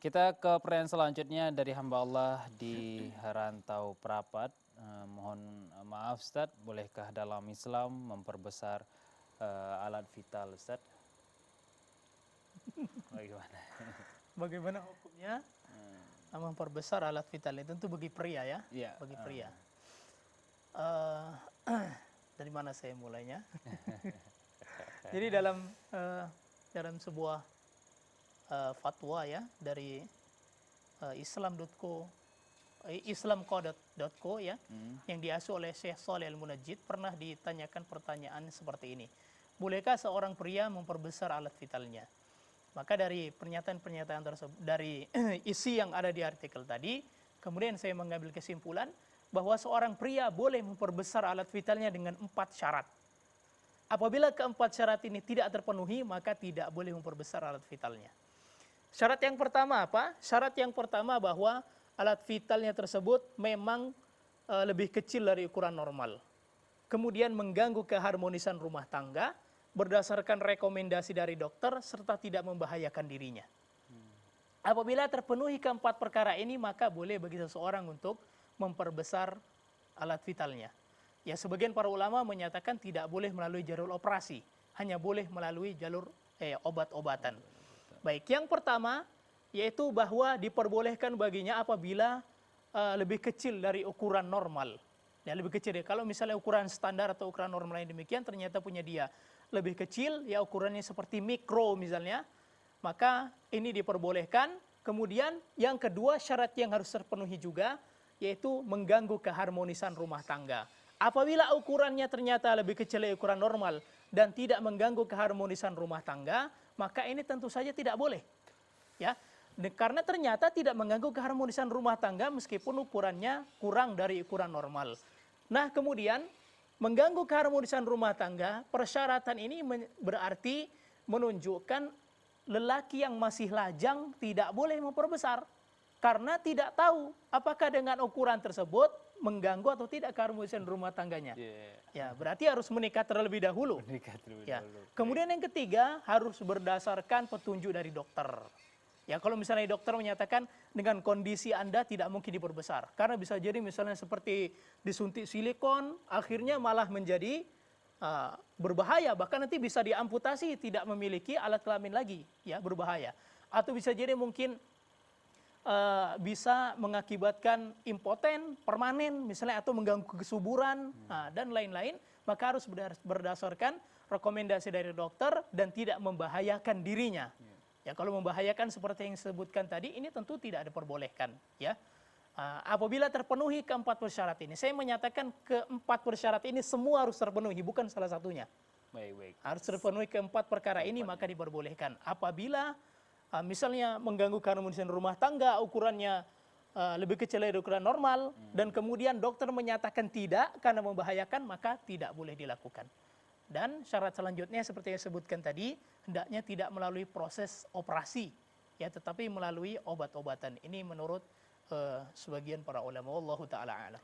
Kita ke pertanyaan selanjutnya dari hamba Allah di Rantau Prapat. Mohon maaf Ustaz, bolehkah dalam Islam memperbesar alat vital Ustaz? Bagaimana? Bagaimana hukumnya memperbesar alat vital itu? Tentu bagi pria ya, Iya. bagi pria. Eh, dari mana saya mulainya? Jadi dalam sebuah fatwa ya dari islamco.co ya, yang diasuh oleh Syekh Shalih Al-Munajjid, pernah ditanyakan pertanyaan seperti ini. Bolehkah seorang pria memperbesar alat vitalnya? Maka dari pernyataan-pernyataan tersebut, dari isi yang ada di artikel tadi, kemudian saya mengambil kesimpulan bahwa seorang pria boleh memperbesar alat vitalnya dengan 4 syarat. Apabila keempat syarat ini tidak terpenuhi, maka tidak boleh memperbesar alat vitalnya. Syarat yang pertama apa? Syarat yang pertama bahwa alat vitalnya tersebut memang lebih kecil dari ukuran normal. Kemudian mengganggu keharmonisan rumah tangga berdasarkan rekomendasi dari dokter serta tidak membahayakan dirinya. Apabila terpenuhi keempat perkara ini, maka boleh bagi seseorang untuk memperbesar alat vitalnya. Ya, sebagian para ulama menyatakan tidak boleh melalui jalur operasi, hanya boleh melalui jalur obat-obatan. Baik, yang pertama yaitu bahwa diperbolehkan baginya apabila lebih kecil dari ukuran normal. Ya, lebih kecil. Kalau misalnya ukuran standar atau ukuran normal yang demikian ternyata punya dia lebih kecil, ya ukurannya seperti mikro misalnya, maka ini diperbolehkan. Kemudian yang kedua syarat yang harus terpenuhi juga yaitu mengganggu keharmonisan rumah tangga. Apabila ukurannya ternyata lebih kecil dari ukuran normal dan tidak mengganggu keharmonisan rumah tangga, maka ini tentu saja tidak boleh. Ya, karena ternyata tidak mengganggu keharmonisan rumah tangga meskipun ukurannya kurang dari ukuran normal. Nah, kemudian mengganggu keharmonisan rumah tangga, persyaratan ini berarti menunjukkan lelaki yang masih lajang tidak boleh memperbesar. Karena tidak tahu apakah dengan ukuran tersebut mengganggu atau tidak keharmonisan rumah tangganya. Ya, berarti harus menikah terlebih dahulu. Ya. Kemudian yang ketiga harus berdasarkan petunjuk dari dokter. Ya, kalau misalnya dokter menyatakan dengan kondisi Anda tidak mungkin diperbesar. Karena bisa jadi misalnya seperti disuntik silikon, akhirnya malah menjadi berbahaya. Bahkan nanti bisa diamputasi, tidak memiliki alat kelamin lagi. Ya, berbahaya. Atau bisa jadi mungkin bisa mengakibatkan impoten permanen misalnya atau mengganggu kesuburan dan lain-lain, maka harus berdasarkan rekomendasi dari dokter dan tidak membahayakan dirinya. Ya, kalau membahayakan seperti yang disebutkan tadi, ini tentu tidak diperbolehkan. Ya, apabila terpenuhi keempat persyarat ini, saya menyatakan keempat persyarat ini semua harus terpenuhi, bukan salah satunya. Harus terpenuhi keempat perkara ini, maka diperbolehkan. Apabila misalnya mengganggu keharmonisan rumah tangga, ukurannya lebih kecil dari ukuran normal, dan kemudian dokter menyatakan tidak karena membahayakan, maka tidak boleh dilakukan. Dan syarat selanjutnya seperti yang disebutkan tadi, hendaknya tidak melalui proses operasi, ya, tetapi melalui obat-obatan. Ini menurut sebagian para ulama. Wallahu ta'ala a'lam.